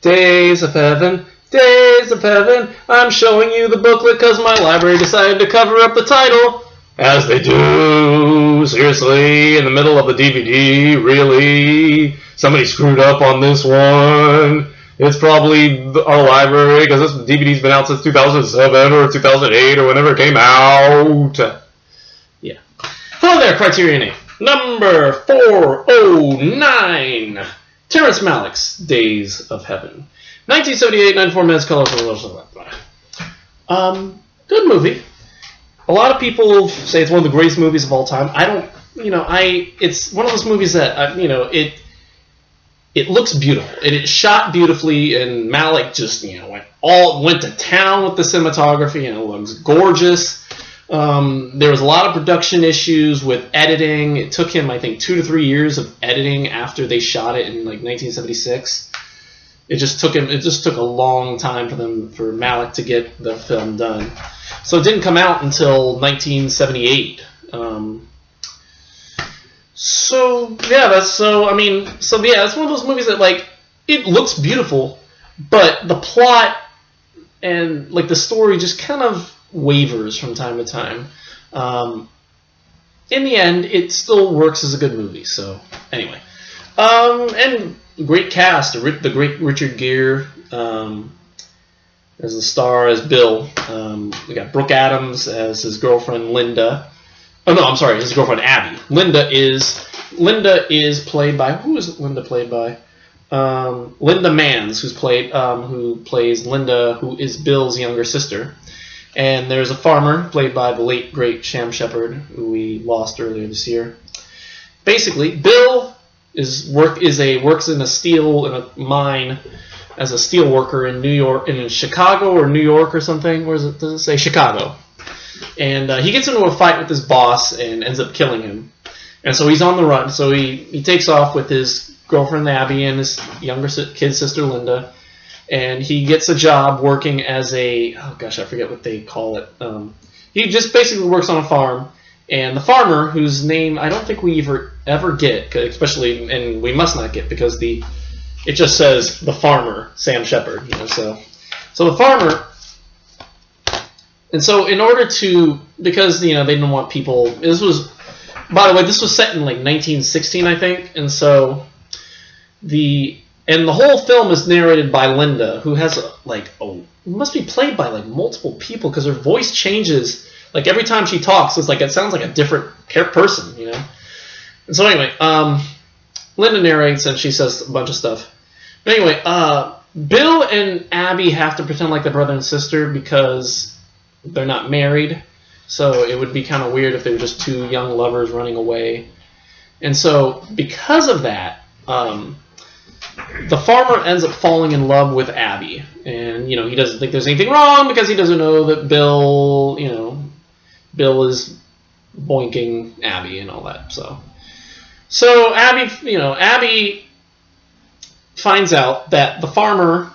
Days of Heaven, Days of Heaven. I'm showing you the booklet because my library decided to cover up the title. As they do. Seriously, in the middle of the DVD, really? Somebody screwed up on this one. It's probably our library because this DVD's been out since 2007 or 2008 or whenever it came out. Yeah. Hello there, CriterioNate. Number 409. Terrence Malick's Days of Heaven. 1978, 94 minutes, color. Good movie. A lot of people say it's one of the greatest movies of all time. I don't, it's one of those movies that, it looks beautiful. It's shot beautifully, and Malick just, went to town with the cinematography, and it looks gorgeous. There was a lot of production issues with editing. It took him, I think, 2 to 3 years of editing after they shot it in, 1976. It just took a long time for Malick to get the film done. So it didn't come out until 1978. It's one of those movies that it looks beautiful, but the plot and the story just kind of wavers from time to time. In the end, it still works as a good movie. So anyway, and great cast. The great Richard Gere as the star as Bill. We got Brooke Adams as his girlfriend Linda. Oh no, I'm sorry, his girlfriend Abby. Linda is played by, who is Linda played by? Linda Manns, who plays Linda, who is Bill's younger sister. And there's a farmer played by the late great Sam Shepard, who we lost earlier this year. Basically, Bill works in a mine as a steel worker in New York, in Chicago or New York or something. Does it say Chicago? And he gets into a fight with his boss and ends up killing him. And so he's on the run. So he takes off with his girlfriend Abby and his younger kid sister Linda. And he gets a job working as I forget what they call it. He just basically works on a farm. And the farmer, whose name I don't think we ever get, and we must not get because it just says the farmer, Sam Shepard. So the farmer. And so in order to, because, they didn't want people, this was set in 1916, I think. And so the whole film is narrated by Linda, who has must be played by multiple people because her voice changes. Every time she talks, it's it sounds like a different person, And so anyway, Linda narrates and she says a bunch of stuff. But anyway, Bill and Abby have to pretend like they're brother and sister because they're not married. So it would be kind of weird if they were just two young lovers running away. And so because of that, the farmer ends up falling in love with Abby. And, he doesn't think there's anything wrong because he doesn't know that Bill is boinking Abby and all that. So Abby finds out that the farmer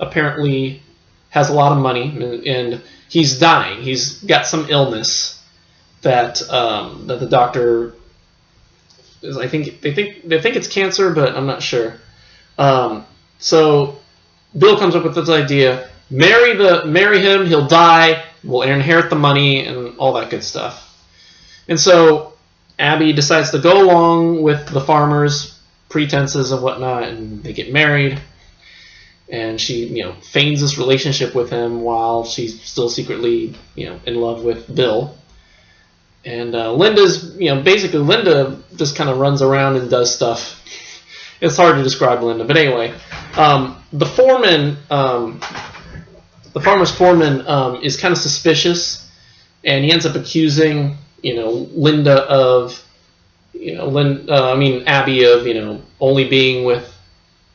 apparently has a lot of money and he's dying. He's got some illness that the doctor is. I think they think it's cancer, but I'm not sure. So Bill comes up with this idea: marry him. He'll die. We'll inherit the money and all that good stuff. And so Abby decides to go along with the farmer's pretenses and whatnot, and they get married. And she, feigns this relationship with him while she's still secretly, in love with Bill. And Linda's, basically Linda just kind of runs around and does stuff. It's hard to describe Linda, but anyway, the farmer's foreman is kind of suspicious, and he ends up accusing, Linda of, Abby of, only being with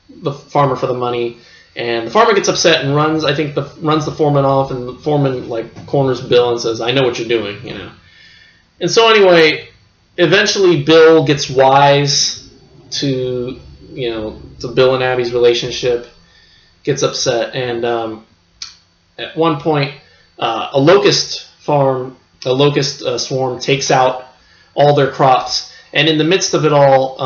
the farmer for the money. And the farmer gets upset and runs the foreman off, and the foreman corners Bill and says, "I know what you're doing," And so anyway, eventually Bill gets wise to Bill and Abby's relationship, gets upset, and at one point a locust swarm takes out all their crops, and in the midst of it all,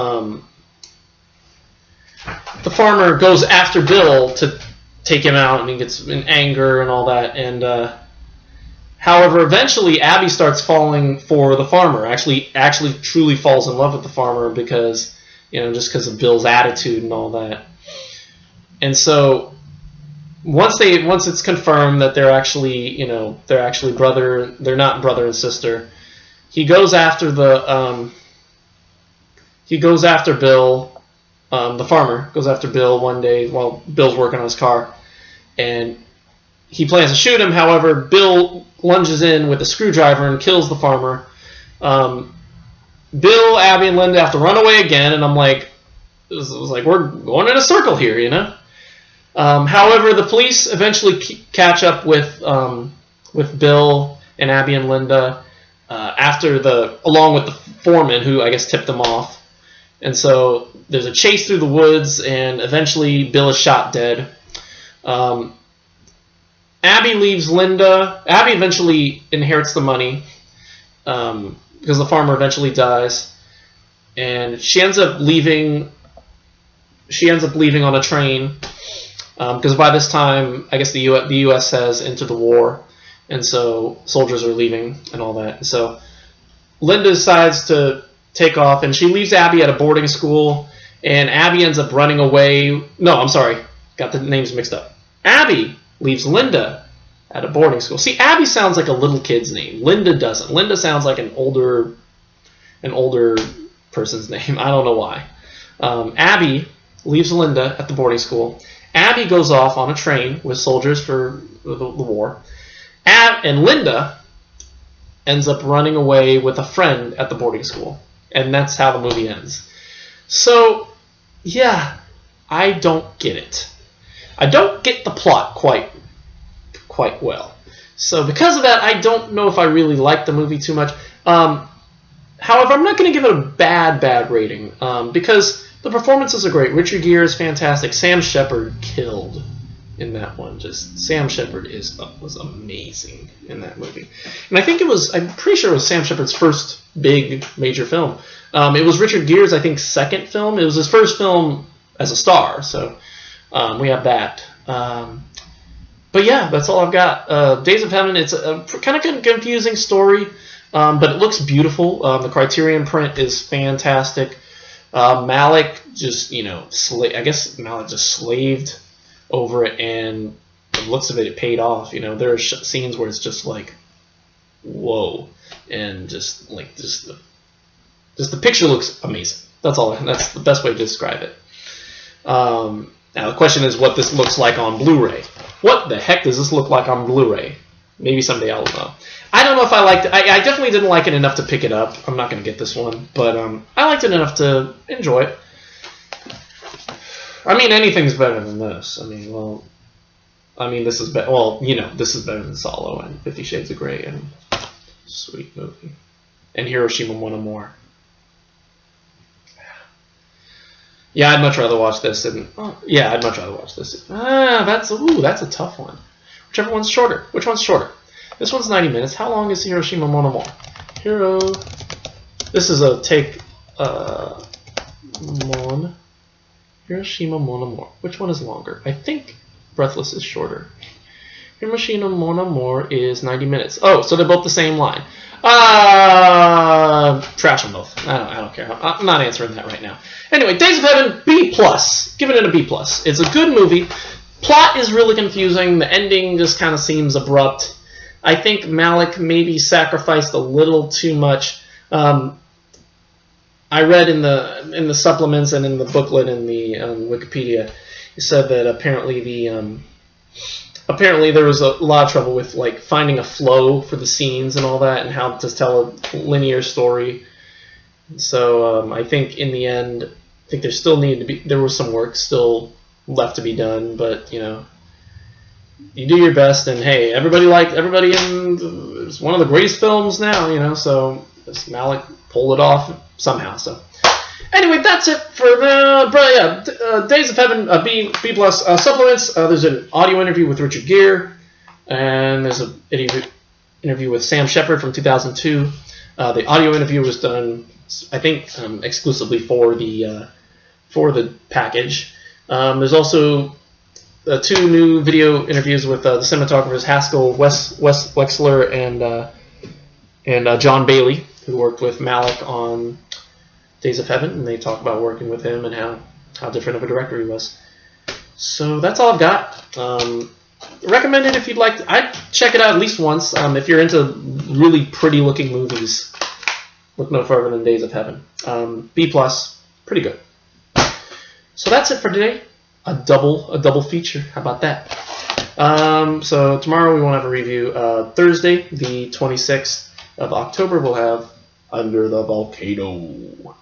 the farmer goes after Bill to take him out, and he gets in anger and all that. And however, eventually Abby starts falling for the farmer. Actually, truly falls in love with the farmer because, you know, just because of Bill's attitude and all that. And so once it's confirmed that they're actually, you know, they're not brother and sister, he goes after Bill. The farmer goes after Bill one day while Bill's working on his car, and he plans to shoot him. However, Bill lunges in with a screwdriver and kills the farmer. Bill, Abby, and Linda have to run away again, and I'm like, it was like we're going in a circle here, you know. However, the police eventually catch up with Bill and Abby and Linda along with the foreman, who I guess tipped them off. And so there's a chase through the woods, and eventually Bill is shot dead. Abby leaves Linda. Abby eventually inherits the money because the farmer eventually dies, and she ends up leaving. She ends up leaving on a train because by this time, I guess the U.S. has entered the war, and so soldiers are leaving and all that. And so Linda decides to take off, and she leaves Abby at a boarding school, and Abby ends up running away. No, I'm sorry, got the names mixed up. Abby leaves Linda at a boarding school. See, Abby sounds like a little kid's name. Linda doesn't. Linda sounds like an older person's name. I don't know why. Abby leaves Linda at the boarding school. Abby goes off on a train with soldiers for the war. And Linda ends up running away with a friend at the boarding school. And that's how the movie ends. So, yeah, I don't get it. I don't get the plot quite well. So because of that, I don't know if I really like the movie too much. However, I'm not going to give it a bad rating because the performances are great. Richard Gere is fantastic. Sam Shepard killed in that one. Just Sam Shepard was amazing in that movie. And I'm pretty sure it was Sam Shepard's first big major film. It was Richard Gere's, I think, second film. It was his first film as a star. So we have that. But yeah, that's all I've got. Days of Heaven, it's a kind of confusing story, but it looks beautiful. The Criterion print is fantastic. Malick just, I guess Malick just slaved over it, and the looks of it paid off. There are scenes where it's just like, whoa, and just the picture looks amazing. That's the best way to describe it. Now the question is what this looks like on Blu-ray. What the heck does this look like on Blu-ray? Maybe someday I'll know. I don't know if I liked it. I definitely didn't like it enough to pick it up. I'm not going to get this one, but I liked it enough to enjoy it. I mean, anything's better than this. This is better. Well, this is better than Solo and 50 Shades of Grey and sweet movie. And Hiroshima Mon Amour. Yeah, I'd much rather watch this. I'd much rather watch this. That's a tough one. Whichever one's shorter. Which one's shorter? This one's 90 minutes. How long is Hiroshima Mon Amour? This is a take. Hiroshima Mon Amour. Which one is longer? I think Breathless is shorter. Hiroshima Mon Amour is 90 minutes. Oh, so they're both the same line. Trash them both. I don't care. I'm not answering that right now. Anyway, Days of Heaven, B+. Giving it a B+. It's a good movie. Plot is really confusing. The ending just kind of seems abrupt. I think Malick maybe sacrificed a little too much. I read in the supplements and in the booklet in the Wikipedia, it said that apparently there was a lot of trouble with finding a flow for the scenes and all that, and how to tell a linear story. So I think in the end, there was some work still left to be done, but you do your best, and hey, everybody in it's one of the greatest films now, so Malick pulled it off somehow. So anyway, that's it for the Days of Heaven B+ supplements. There's an audio interview with Richard Gere, and there's an interview with Sam Shepard from 2002. The audio interview was done, I think, exclusively for the package. There's also 2 new video interviews with the cinematographers Haskell Wexler and John Bailey, who worked with Malick on Days of Heaven, and they talk about working with him and how different of a director he was. So that's all I've got. Recommend it if you'd like. I'd check it out at least once. If you're into really pretty looking movies, look no further than Days of Heaven. B+, pretty good. So that's it for today. A double feature. How about that? So tomorrow we won't have a review. Thursday, the 26th of October, we'll have Under the Volcano.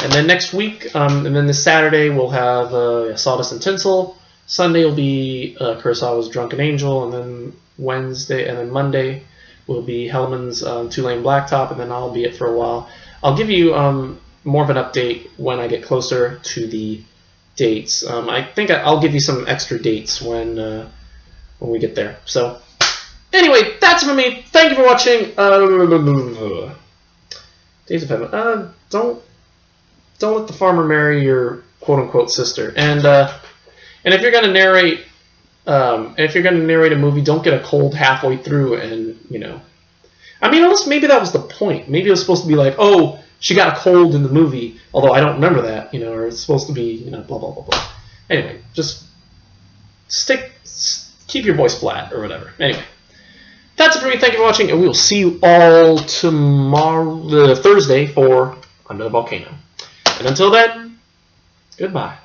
And then next week, and then this Saturday, we'll have Sawdust and Tinsel. Sunday will be Kurosawa's Drunken Angel, and then Monday will be Hellman's Two-Lane Blacktop, and then I'll be it for a while. I'll give you more of an update when I get closer to the dates. I think I'll give you some extra dates when we get there. So anyway, that's it for me. Thank you for watching. Days of Heaven. Don't let the farmer marry your quote-unquote sister. And if you're gonna narrate, a movie, don't get a cold halfway through. And I mean, unless maybe that was the point. Maybe it was supposed to be like, oh, she got a cold in the movie. Although I don't remember that, or it's supposed to be, blah blah blah blah. Anyway, just keep your voice flat or whatever. Anyway, that's it for me. Thank you for watching, and we will see you all tomorrow, Thursday, for Under the Volcano. And until then, goodbye.